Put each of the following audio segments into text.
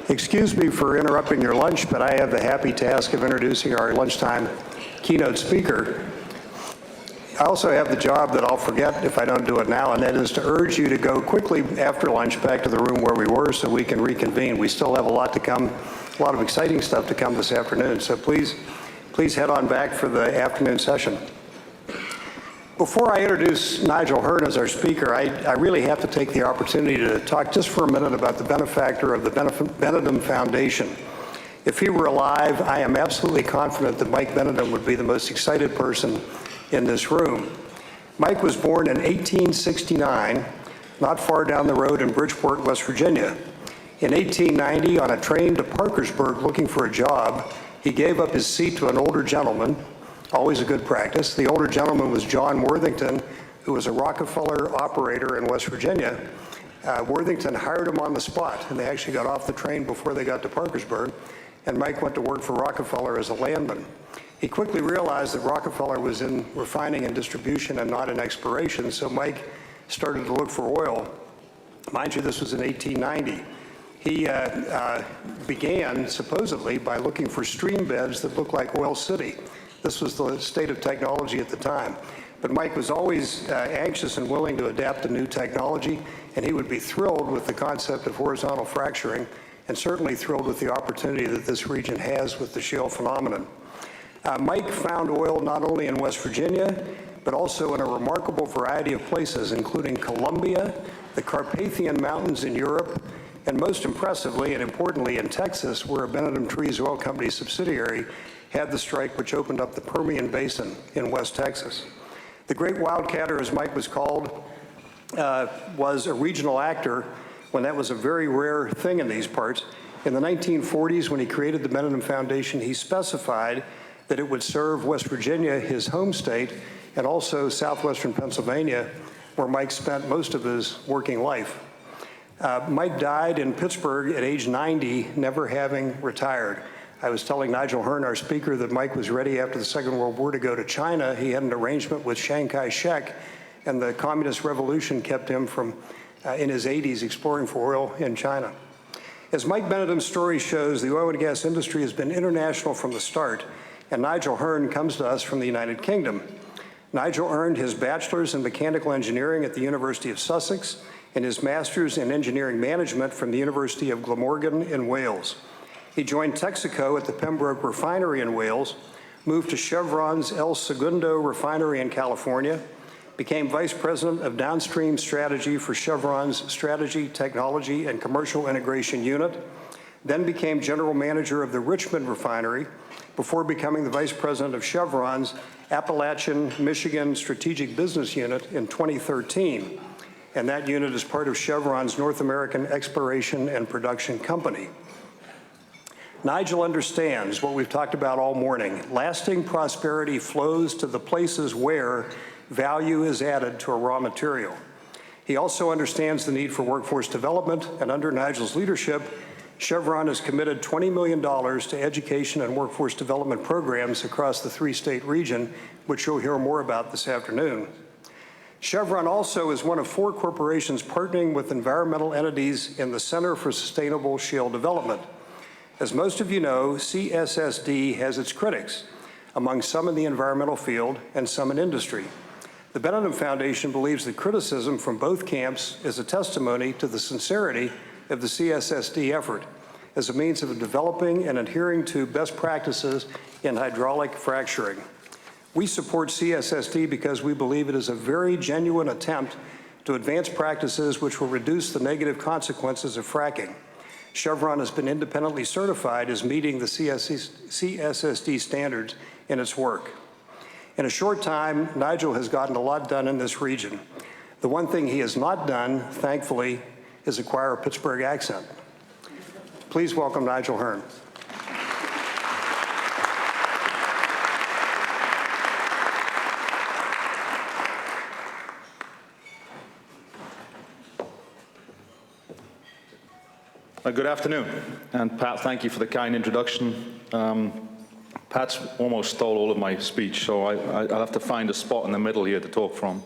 Excuse me for interrupting your lunch, but I have the happy task of introducing our lunchtime keynote speaker. I also have the job that I'll forget if I don't do it now, and that is to urge you to go quickly after lunch back to the room where we were so we can reconvene. We still have a lot to come, a lot of exciting stuff to come this afternoon, so please head on back for the afternoon session. Before I introduce Nigel Hearn as our speaker, I really have to take the opportunity to talk just for a minute about the benefactor of the Benedum Foundation. If he were alive, I am absolutely confident that Mike Benedum would be the most excited person in this room. Mike was born in 1869, not far down the road in Bridgeport, West Virginia. In 1890, on a train to Parkersburg looking for a job, he gave up his seat to an older gentleman, always a good practice. The older gentleman was John Worthington, who was a Rockefeller operator in West Virginia. Worthington hired him on the spot, and they actually got off the train before they got to Parkersburg, and Mike went to work for Rockefeller as a landman. He quickly realized that Rockefeller was in refining and distribution and not in exploration, so Mike started to look for oil. Mind you, this was in 1890. He began, supposedly, by looking for stream beds that looked like Oil City. This was the state of technology at the time. But Mike was always anxious and willing to adapt to new technology, and he would be thrilled with the concept of horizontal fracturing, and certainly thrilled with the opportunity that this region has with the shale phenomenon. Mike found oil not only in West Virginia, but also in a remarkable variety of places, including Colombia, the Carpathian Mountains in Europe, and most impressively and importantly in Texas, where a Benedum Trees Oil Company subsidiary had the strike which opened up the Permian Basin in West Texas. The great wildcatter, as Mike was called, was a regional actor when that was a very rare thing in these parts. In the 1940s, when he created the Benedum Foundation, he specified that it would serve West Virginia, his home state, and also southwestern Pennsylvania, where Mike spent most of his working life. Mike died in Pittsburgh at age 90, never having retired. I was telling Nigel Hearn, our speaker, that Mike was ready after the Second World War to go to China. He had an arrangement with Chiang Kai-shek, and the Communist Revolution kept him from, in his 80s, exploring for oil in China. As Mike Benedum's story shows, the oil and gas industry has been international from the start, and Nigel Hearn comes to us from the United Kingdom. Nigel earned his bachelor's in mechanical engineering at the University of Sussex and his master's in engineering management from the University of Glamorgan in Wales. He joined Texaco at the Pembroke Refinery in Wales, moved to Chevron's El Segundo Refinery in California, became vice president of downstream strategy for Chevron's Strategy, Technology, and Commercial Integration Unit, then became general manager of the Richmond Refinery before becoming the vice president of Chevron's Appalachian, Michigan Strategic Business Unit in 2013. And that unit is part of Chevron's North American Exploration and Production Company. Nigel understands what we've talked about all morning. Lasting prosperity flows to the places where value is added to a raw material. He also understands the need for workforce development, and under Nigel's leadership, Chevron has committed $20 million to education and workforce development programs across the three-state region, which you'll hear more about this afternoon. Chevron also is one of 4 corporations partnering with environmental entities in the Center for Sustainable Shale Development. As most of you know, CSSD has its critics, among some in the environmental field and some in industry. The Benedum Foundation believes that criticism from both camps is a testimony to the sincerity of the CSSD effort as a means of developing and adhering to best practices in hydraulic fracturing. We support CSSD because we believe it is a very genuine attempt to advance practices which will reduce the negative consequences of fracking. Chevron has been independently certified as meeting the CSSD standards in its work. In a short time, Nigel has gotten a lot done in this region. The one thing he has not done, thankfully, is acquire a Pittsburgh accent. Please welcome Nigel Hearn. Good afternoon, and Pat, thank you for the kind introduction. Pat's almost stole all of my speech, so I'll have to find a spot in the middle here to talk from.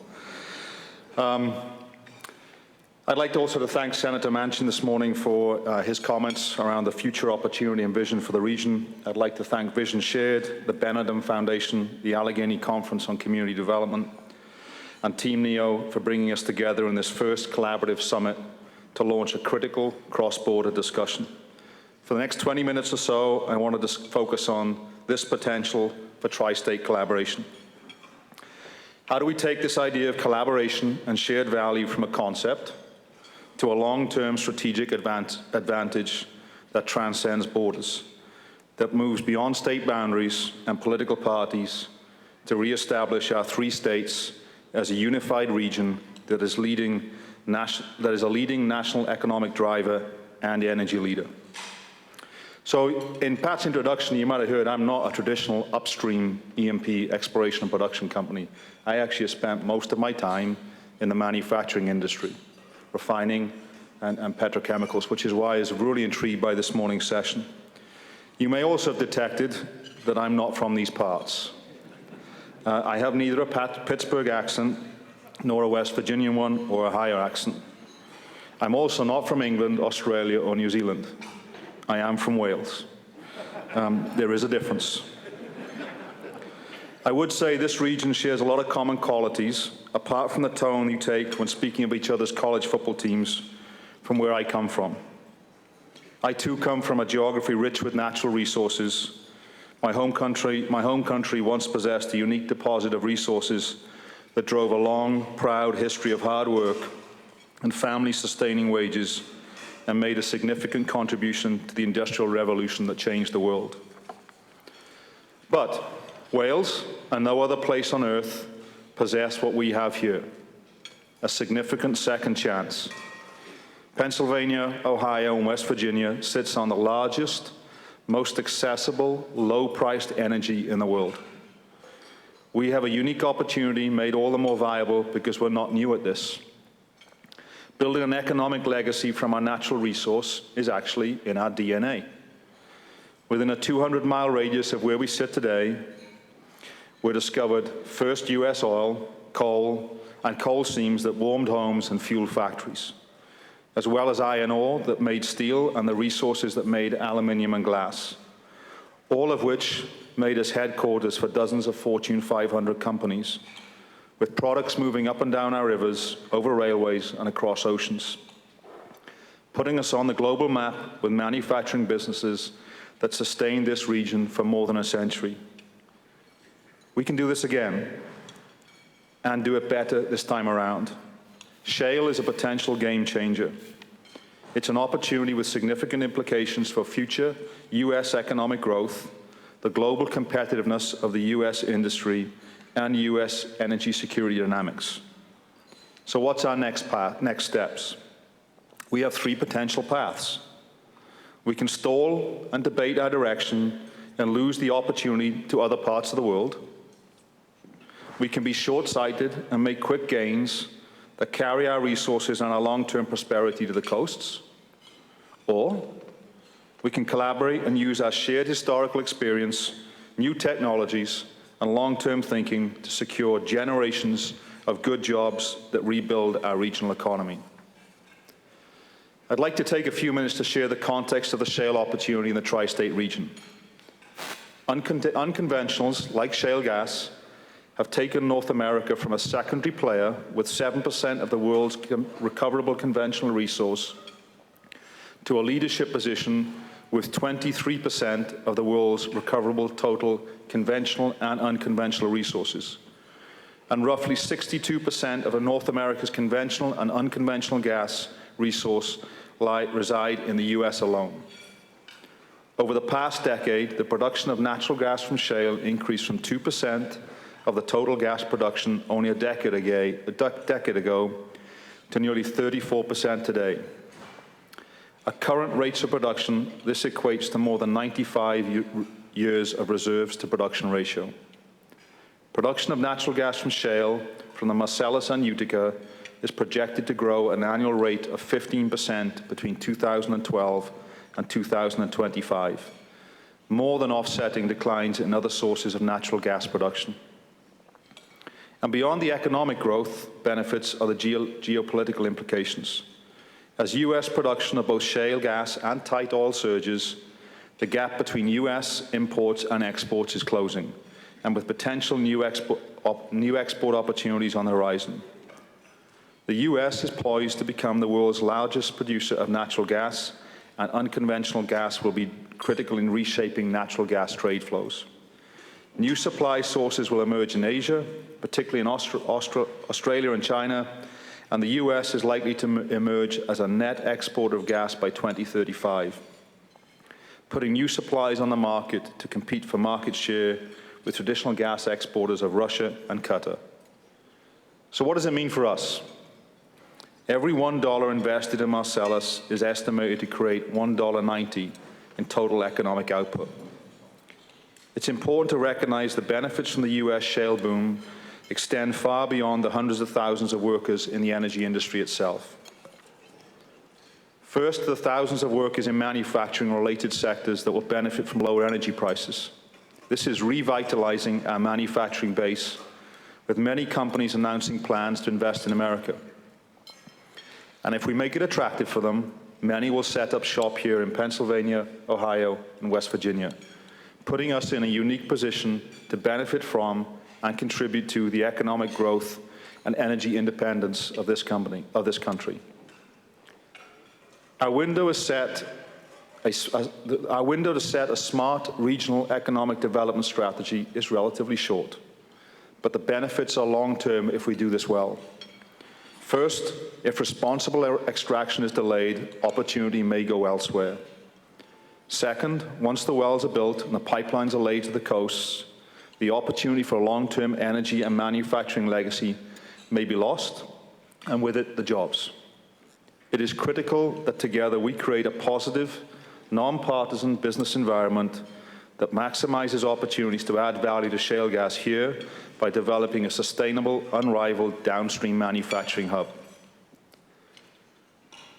I'd like also to thank Senator Manchin this morning for his comments around the future opportunity and vision for the region. I'd like to thank Vision Shared, the Benedum Foundation, the Allegheny Conference on Community Development, and Team NEO for bringing us together in this first collaborative summit to launch a critical cross-border discussion. For the next 20 minutes or so, I wanted to focus on this potential for tri-state collaboration. How do we take this idea of collaboration and shared value from a concept to a long-term strategic advantage that transcends borders, that moves beyond state boundaries and political parties to re-establish our three states as a unified region that is a leading national economic driver and energy leader? So in Pat's introduction, you might have heard I'm not a traditional upstream E&P exploration and production company. I actually have spent most of my time in the manufacturing industry, refining and petrochemicals, which is why I was really intrigued by this morning's session. You may also have detected that I'm not from these parts. I have neither a Pittsburgh accent, nor a West Virginian one, or a higher accent. I'm also not from England, Australia, or New Zealand. I am from Wales. There is a difference. I would say this region shares a lot of common qualities, apart from the tone you take when speaking of each other's college football teams from where I come from. I too come from a geography rich with natural resources. My home country once possessed a unique deposit of resources that drove a long, proud history of hard work and family-sustaining wages and made a significant contribution to the Industrial Revolution that changed the world. But Wales, and no other place on earth, possess what we have here, a significant second chance. Pennsylvania, Ohio, and West Virginia sits on the largest, most accessible, low-priced energy in the world. We have a unique opportunity made all the more viable because we're not new at this. Building an economic legacy from our natural resource is actually in our DNA. Within a 200-mile radius of where we sit today, were discovered first U.S. oil, coal, and coal seams that warmed homes and fueled factories, as well as iron ore that made steel and the resources that made aluminium and glass, all of which made us headquarters for dozens of Fortune 500 companies, with products moving up and down our rivers, over railways, and across oceans, putting us on the global map with manufacturing businesses that sustained this region for more than a century. We can do this again, and do it better this time around. Shale is a potential game changer. It's an opportunity with significant implications for future U.S. economic growth, the global competitiveness of the U.S. industry, and U.S. energy security dynamics. So what's our next steps? We have three potential paths. We can stall and debate our direction and lose the opportunity to other parts of the world. We can be short-sighted and make quick gains that carry our resources and our long-term prosperity to the coasts. Or we can collaborate and use our shared historical experience, new technologies, and long-term thinking to secure generations of good jobs that rebuild our regional economy. I'd like to take a few minutes to share the context of the shale opportunity in the tri-state region. Unconventionals, like shale gas, have taken North America from a secondary player with 7% of the world's recoverable conventional resource to a leadership position with 23% of the world's recoverable total conventional and unconventional resources, and roughly 62% of North America's conventional and unconventional gas resource reside in the US alone. Over the past decade, the production of natural gas from shale increased from 2% of the total gas production only a decade ago to nearly 34% today. At current rates of production, this equates to more than 95 years of reserves to production ratio. Production of natural gas from shale from the Marcellus and Utica is projected to grow at an annual rate of 15% between 2012 and 2025, more than offsetting declines in other sources of natural gas production. And beyond the economic growth benefits are the geopolitical implications. As U.S. production of both shale gas and tight oil surges, the gap between U.S. imports and exports is closing, and with potential new export opportunities on the horizon. The U.S. is poised to become the world's largest producer of natural gas, and unconventional gas will be critical in reshaping natural gas trade flows. New supply sources will emerge in Asia, particularly in Australia and China, and the U.S. is likely to emerge as a net exporter of gas by 2035, putting new supplies on the market to compete for market share with traditional gas exporters of Russia and Qatar. So what does it mean for us? Every $1 invested in Marcellus is estimated to create $1.90 in total economic output. It's important to recognize the benefits from the U.S. shale boom extend far beyond the hundreds of thousands of workers in the energy industry itself. First, the thousands of workers in manufacturing-related sectors that will benefit from lower energy prices. This is revitalizing our manufacturing base, with many companies announcing plans to invest in America. And if we make it attractive for them, many will set up shop here in Pennsylvania, Ohio, and West Virginia, putting us in a unique position to benefit from and contribute to the economic growth and energy independence of this country. Our window to set a smart regional economic development strategy is relatively short, but the benefits are long-term if we do this well. First, if responsible extraction is delayed, opportunity may go elsewhere. Second, once the wells are built and the pipelines are laid to the coasts, the opportunity for a long-term energy and manufacturing legacy may be lost, and with it, the jobs. It is critical that together we create a positive, non-partisan business environment that maximizes opportunities to add value to shale gas here by developing a sustainable, unrivaled downstream manufacturing hub.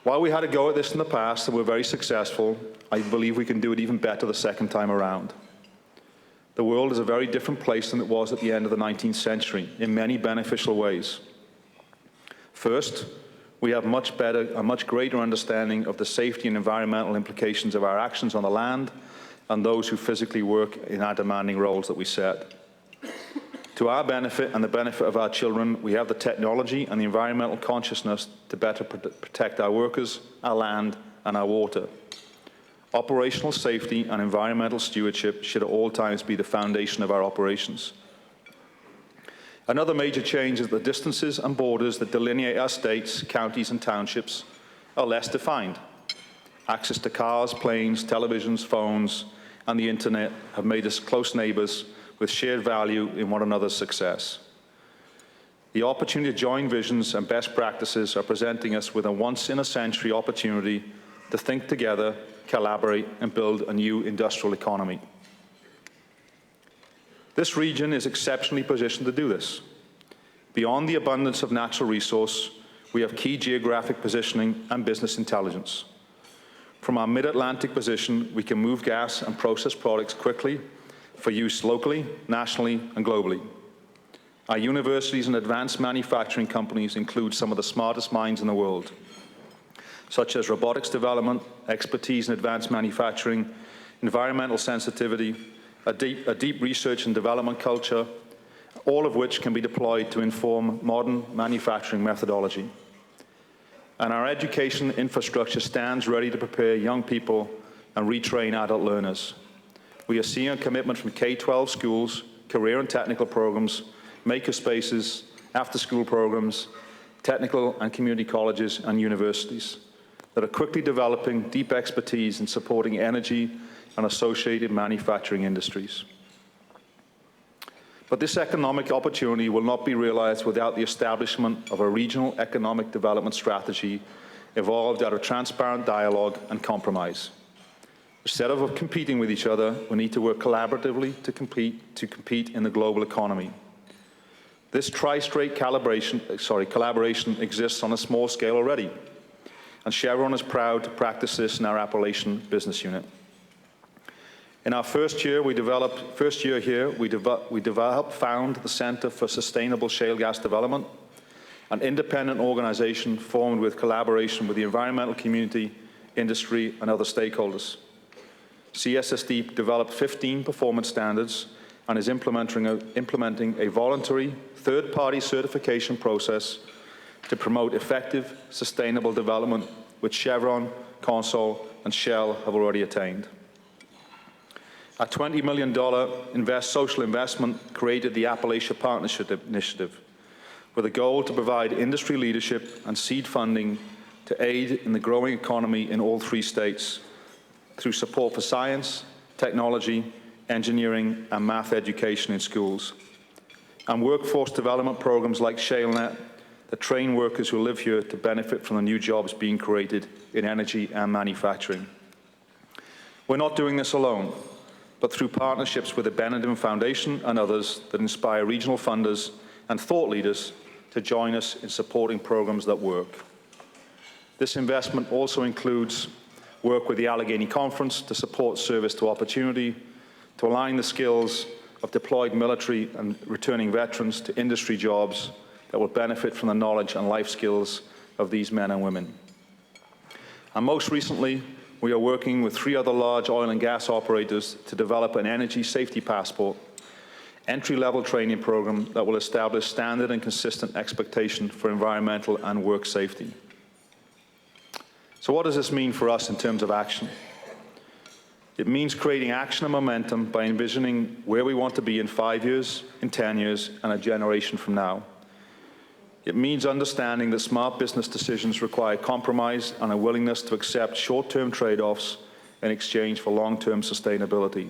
While we had a go at this in the past and were very successful, I believe we can do it even better the second time around. The world is a very different place than it was at the end of the 19th century in many beneficial ways. First, we have a much greater understanding of the safety and environmental implications of our actions on the land and those who physically work in our demanding roles that we set. To our benefit and the benefit of our children, we have the technology and the environmental consciousness to better protect our workers, our land, and our water. Operational safety and environmental stewardship should at all times be the foundation of our operations. Another major change is the distances and borders that delineate our states, counties, and townships are less defined. Access to cars, planes, televisions, phones, and the internet have made us close neighbors with shared value in one another's success. The opportunity to join visions and best practices are presenting us with a once-in-a-century opportunity to think together, collaborate, and build a new industrial economy. This region is exceptionally positioned to do this. Beyond the abundance of natural resource, we have key geographic positioning and business intelligence. From our mid-Atlantic position, we can move gas and process products quickly for use locally, nationally, and globally. Our universities and advanced manufacturing companies include some of the smartest minds in the world, such as robotics development, expertise in advanced manufacturing, environmental sensitivity, a deep research and development culture, all of which can be deployed to inform modern manufacturing methodology. And our education infrastructure stands ready to prepare young people and retrain adult learners. We are seeing a commitment from K-12 schools, career and technical programs, maker spaces, after-school programs, technical and community colleges and universities that are quickly developing deep expertise in supporting energy and associated manufacturing industries. But this economic opportunity will not be realized without the establishment of a regional economic development strategy evolved out of transparent dialogue and compromise. Instead of competing with each other, we need to work collaboratively to compete in the global economy. This tri-state collaboration exists on a small scale already, and Chevron is proud to practice this in our Appalachian business unit. In our first year here, we developed, found the Center for Sustainable Shale Gas Development, an independent organization formed with collaboration with the environmental community, industry, and other stakeholders. CSSD developed 15 performance standards and is implementing a voluntary third-party certification process to promote effective, sustainable development, which Chevron, Consol, and Shell have already attained. A $20 million social investment created the Appalachia Partnership Initiative, with a goal to provide industry leadership and seed funding to aid in the growing economy in all 3 states through support for science, technology, engineering, and math education in schools, and workforce development programs like ShaleNet that train workers who live here to benefit from the new jobs being created in energy and manufacturing. We're not doing this alone, but through partnerships with the Benedum Foundation and others that inspire regional funders and thought leaders to join us in supporting programs that work. This investment also includes work with the Allegheny Conference to support service to opportunity, to align the skills of deployed military and returning veterans to industry jobs that will benefit from the knowledge and life skills of these men and women. And most recently, we are working with 3 other large oil and gas operators to develop an energy safety passport, entry-level training program that will establish standard and consistent expectation for environmental and work safety. So what does this mean for us in terms of action? It means creating action and momentum by envisioning where we want to be in 5 years, in 10 years, and a generation from now. It means understanding that smart business decisions require compromise and a willingness to accept short-term trade-offs in exchange for long-term sustainability.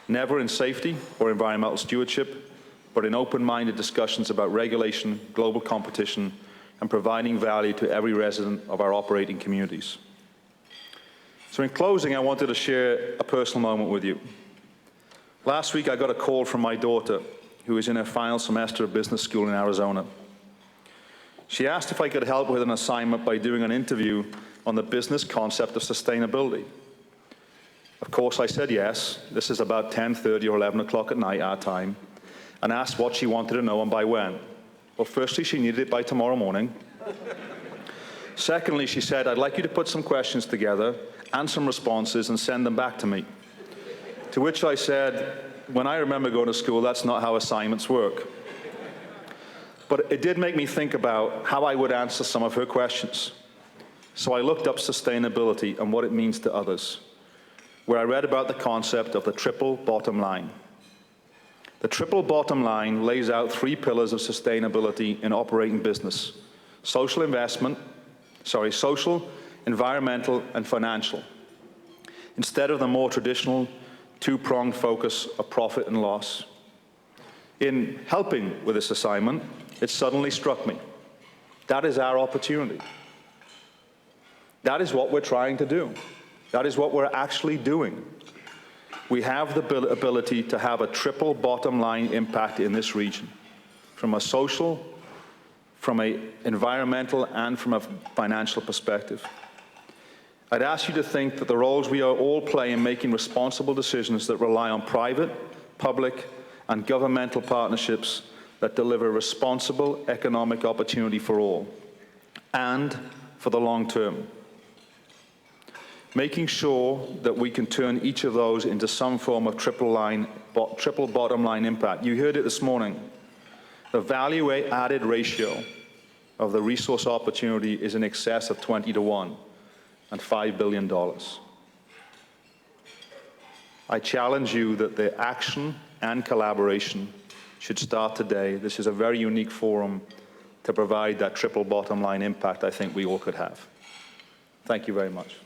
Never in safety or environmental stewardship, but in open-minded discussions about regulation, global competition, and providing value to every resident of our operating communities. So in closing, I wanted to share a personal moment with you. Last week, I got a call from my daughter, who is in her final semester of business school in Arizona. She asked if I could help with an assignment by doing an interview on the business concept of sustainability. Of course, I said yes. This is about 10:30 or 11 o'clock at night, our time, and asked what she wanted to know and by when. Well, firstly, she needed it by tomorrow morning. Secondly, she said, I'd like you to put some questions together and some responses and send them back to me. To which I said, when I remember going to school, that's not how assignments work. But it did make me think about how I would answer some of her questions. So I looked up sustainability and what it means to others, where I read about the concept of the triple bottom line. The triple bottom line lays out 3 pillars of sustainability in operating business: social, environmental, and financial, instead of the more traditional 2-pronged focus of profit and loss. In helping with this assignment, it suddenly struck me. That is our opportunity. That is what we're trying to do. That is what we're actually doing. We have the ability to have a triple bottom line impact in this region, from a social, from an environmental, and from a financial perspective. I'd ask you to think that the roles we all play in making responsible decisions that rely on private, public, and governmental partnerships that deliver responsible economic opportunity for all, and for the long term. Making sure that we can turn each of those into some form of triple bottom line impact. You heard it this morning. The value-added ratio of the resource opportunity is in excess of 20 to 1 and $5 billion. I challenge you that the action and collaboration should start today. This is a very unique forum to provide that triple bottom line impact I think we all could have. Thank you very much.